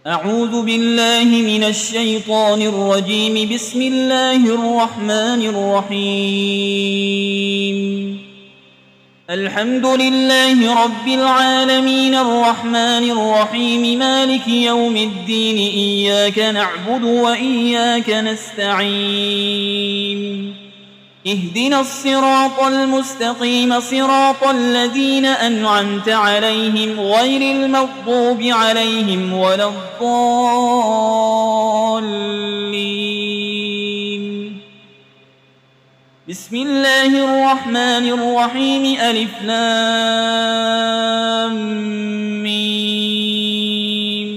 أعوذ بالله من الشيطان الرجيم. بسم الله الرحمن الرحيم. الحمد لله رب العالمين الرحمن الرحيم مالك يوم الدين. إياك نعبد وإياك نستعين. اهدنا الصراط المستقيم صراط الذين أنعمت عليهم غير المغضوب عليهم ولا الضالين. بسم الله الرحمن الرحيم. ألف لام ميم.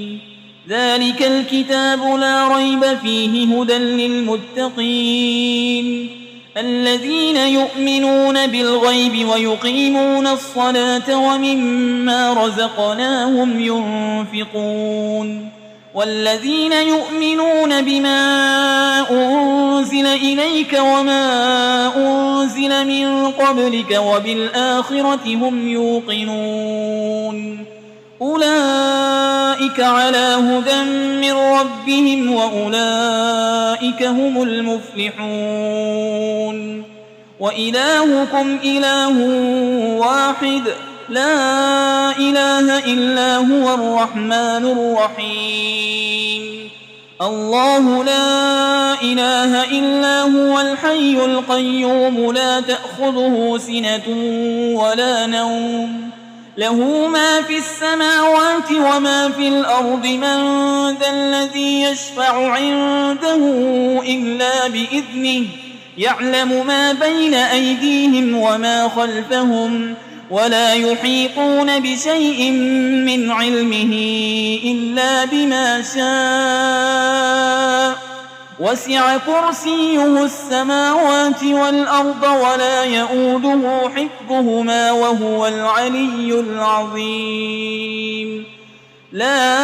ذلك الكتاب لا ريب فيه هدى للمتقين الذين يؤمنون بالغيب ويقيمون الصلاة ومما رزقناهم ينفقون والذين يؤمنون بما أنزل إليك وما أنزل من قبلك وبالآخرة هم يوقنون أولئك على هدى من ربهم وأولئك هم المفلحون. وإلهكم إله واحد لا إله إلا هو الرحمن الرحيم. الله لا إله إلا هو الحي القيوم لا تأخذه سنة ولا نوم له ما في السماوات وما في الأرض. من ذا الذي يشفع عنده إلا بإذنه يعلم ما بين أيديهم وما خلفهم ولا يحيطون بشيء من علمه إلا بما شاء. وسع كرسيه السماوات والأرض ولا يؤوده حفظهما وهو العلي العظيم. لا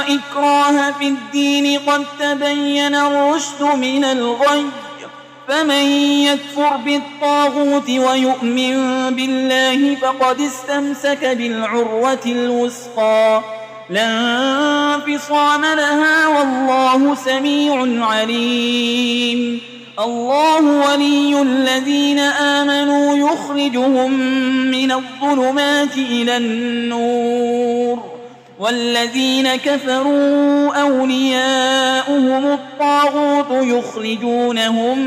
إكراه في الدين قد تبين الرشد من الغي. فمن يكفر بالطاغوت ويؤمن بالله فقد استمسك بالعروة الوثقى لا انفصام لها والله سميع عليم. الله ولي الذين آمنوا يخرجهم من الظلمات إلى النور والذين كفروا أولياؤهم الطاغوت يخرجونهم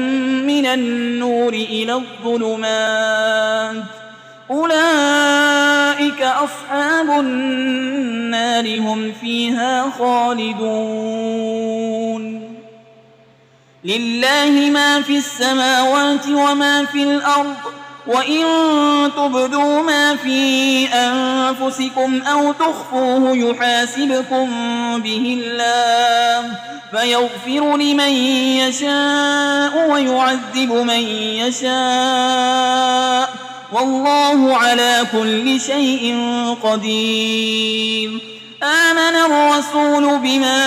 من النور إلى الظلمات أولئك أصحاب النار هم فيها خالدون. لله ما في السماوات وما في الأرض وإن تبدوا ما في أنفسكم أو تخفوه يحاسبكم به الله فيغفر لمن يشاء ويعذب من يشاء والله على كل شيء قدير. آمن الرسول بما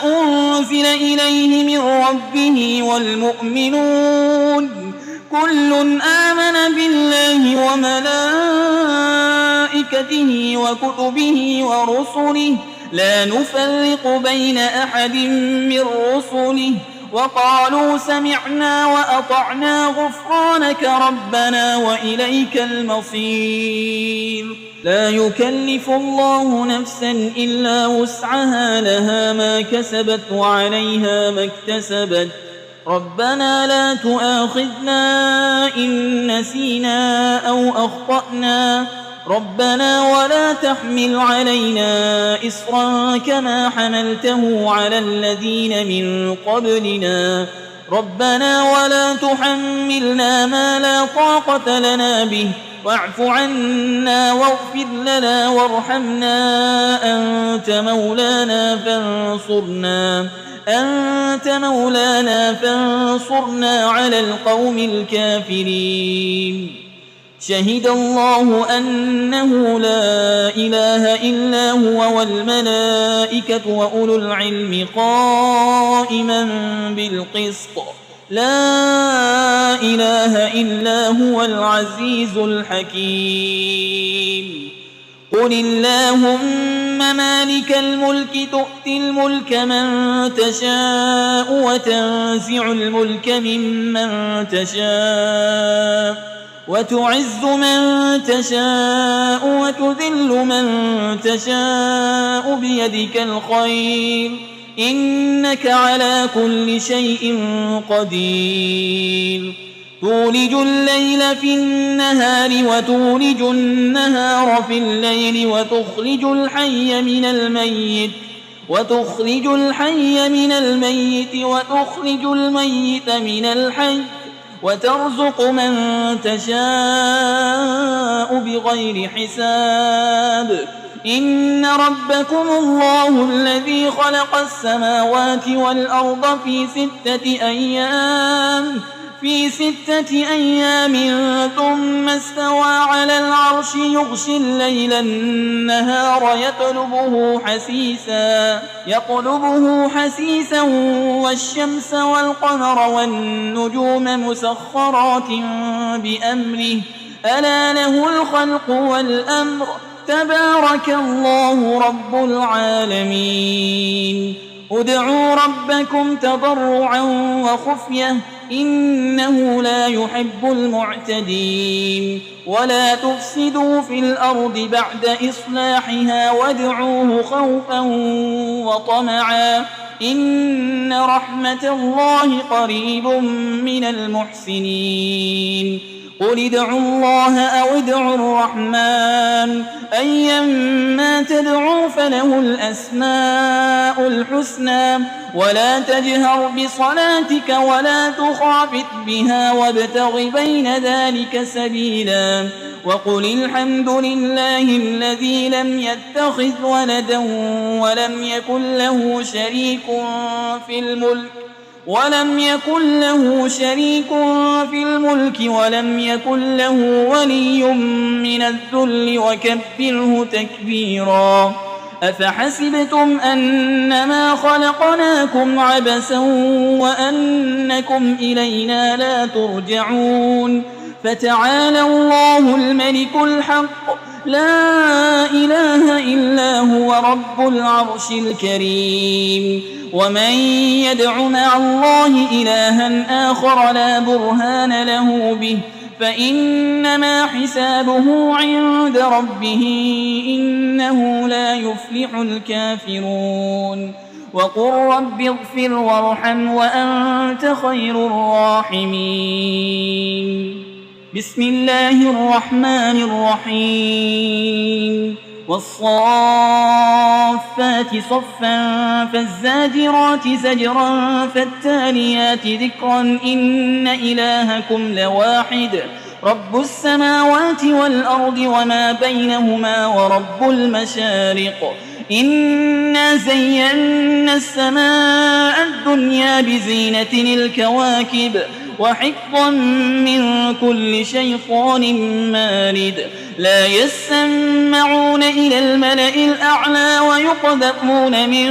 أنزل إليه من ربه والمؤمنون كل آمن بالله وملائكته وكتبه ورسله لا نفرق بين أحد من رسله وقالوا سمعنا وأطعنا غفرانك ربنا وإليك المصير. لا يكلف الله نفسا إلا وسعها لها ما كسبت وعليها ما اكتسبت. ربنا لا تؤاخذنا إن نسينا أو أخطأنا ربنا ولا تحمل علينا إصرا كما حملته على الذين من قبلنا ربنا ولا تحملنا ما لا طاقة لنا به واعف عنا واغفر لنا وارحمنا أنت مولانا فانصرنا على القوم الكافرين. شهد الله أنه لا إله إلا هو والملائكة وأولو العلم قائما بالقسط لا إله إلا هو العزيز الحكيم. قل اللهم مالك الملك تؤتي الملك من تشاء وتنزع الملك ممن تشاء وتعز من تشاء وتذل من تشاء بيدك الخير إنك على كل شيء قدير تولج الليل في النهار وتولج النهار في الليل وتخرج الحي من الميت وتخرج الميت من الحي وترزق من تشاء بغير حساب إن ربكم الله الذي خلق السماوات والأرض في 6 أيام ثم استوى على العرش يغشي الليل النهار يطلبه حسيسا والشمس والقمر والنجوم مسخرات بأمره ألا له الخلق والأمر تبارك الله رب العالمين ادعوا ربكم تضرعا وخفية إنه لا يحب المعتدين ولا تفسدوا في الأرض بعد إصلاحها وادعوه خوفا وطمعا إن رحمة الله قريب من المحسنين قل ادعوا الله أو ادعوا الرحمن أيما تدعوا فله الأسماء الحسنى ولا تجهر بصلاتك ولا تخافت بها وابتغ بين ذلك سبيلا وقل الحمد لله الذي لم يتخذ ولدا ولم يكن له شريك في الملك ولم يكن له ولي من الذل وكبره تكبيرا أفحسبتم أنما خلقناكم عبثا وأنكم إلينا لا ترجعون فتعالى الله الملك الحق لا إله إلا هو رب العرش الكريم ومن يدع مع الله إلها آخر لا برهان له به فإنما حسابه عند ربه إنه لا يفلح الكافرون وقل رب اغفر وارحم وأنت خير الراحمين بسم الله الرحمن الرحيم والصافات صفا فالزاجرات زجرا فالتاليات ذكرا إن إلهكم لواحد رب السماوات والأرض وما بينهما ورب المشارق إنا زينا السماء الدنيا بزينة الكواكب وحفظا من كل شيطان مارد لا يسمعون إلى الملأ الأعلى ويقذفون من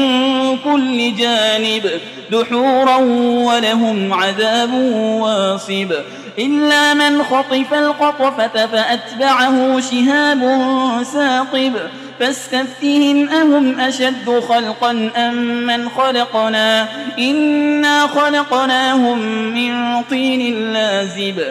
كل جانب دحورا ولهم عذاب واصب إلا من خطف القطفة فأتبعه شهاب ثاقب فاستفتهم أهم أشد خلقا أم من خلقنا إنا خلقناهم من طين لازب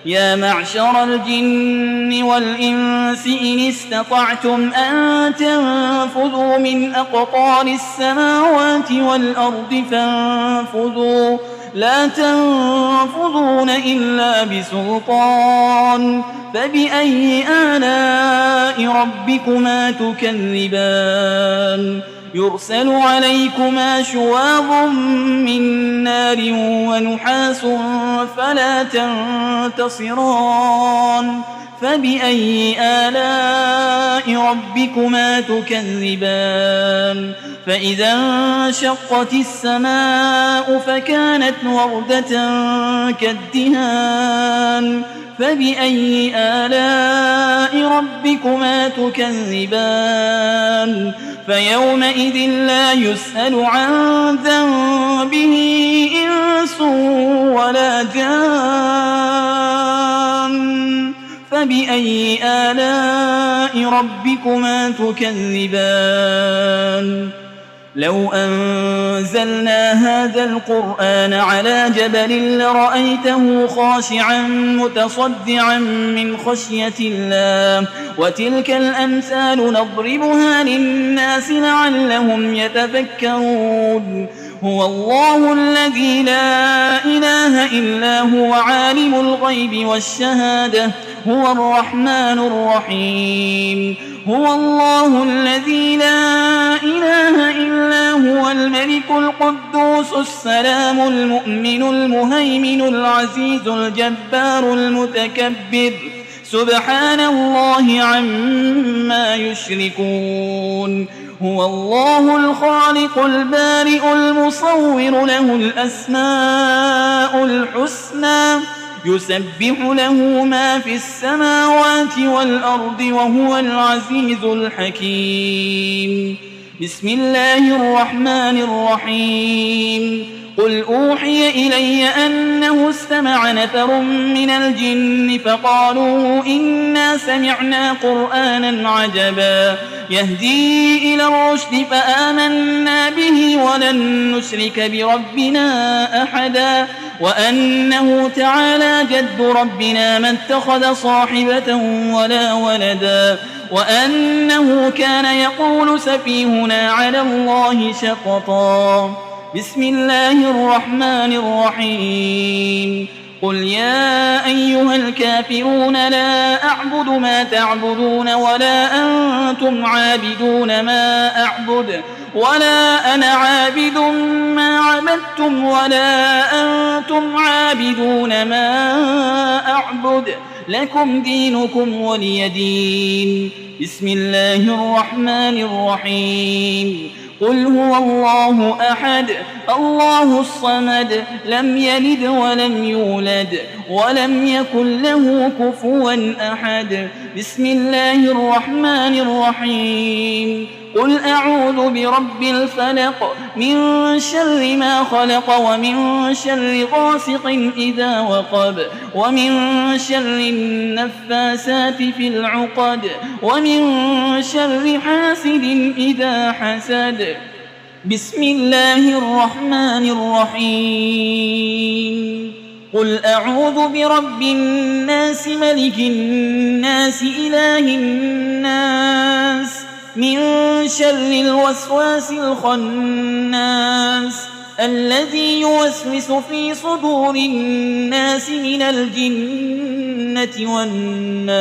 يا معشر الجن والإنس إن استطعتم أن تنفذوا من أقطار السماوات والأرض فانفذوا لا تنفذون إلا بسلطان فبأي آلاء ربكما تكذبان يرسل عليكما شواظ من نار ونحاس فلا تنتصران فبأي آلاء ربكما تكذبان فإذا انشقت السماء فكانت وردة كالدهان فبأي آلاء ربكما تكذبان فيومئذ لا يسأل عن ذنبه إنس ولا جان فبأي آلاء ربكما تكذبان لو أنزلنا هذا القرآن على جبل لرأيته خاشعا متصدعا من خشية الله وتلك الأمثال نضربها للناس لعلهم يتفكرون هو الله الذي لا إله إلا هو عالم الغيب والشهادة هو الرحمن الرحيم هو الله الذي لا إله إلا هو الملك القدوس السلام المؤمن المهيمن العزيز الجبار المتكبر سبحان الله عما يشركون هو الله الخالق البارئ المصور له الأسماء الحسنى يسبح له ما في السماوات والأرض وهو العزيز الحكيم بسم الله الرحمن الرحيم قل أوحي إلي أنه استمع نفر من الجن فقالوا إنا سمعنا قرآنا عجبا يهدي إلى الرشد فآمنا به ولن نشرك بربنا أحدا وأنه تعالى جد ربنا ما اتخذ صاحبة ولا ولدا وأنه كان يقول سفيهنا على الله شططا بسم الله الرحمن الرحيم قل يا أيها الكافرون لا أعبد ما تعبدون ولا أنتم عابدون ما أعبد ولا أنا عابد ما عبدتم ولا أنتم عابدون ما أعبد لكم دينكم ولي دين بسم الله الرحمن الرحيم قل هو الله أحد الله الصمد لم يلد ولم يولد ولم يكن له كفوا أحد بسم الله الرحمن الرحيم قل أعوذ برب الفلق من شر ما خلق ومن شر غاسق إذا وقب ومن شر النفاسات في العقد ومن شر حاسد إذا حسد بسم الله الرحمن الرحيم قل أعوذ برب الناس ملك الناس إله الناس من شر الوسواس الخناس الذي يوسوس في صدور الناس من الجنة والناس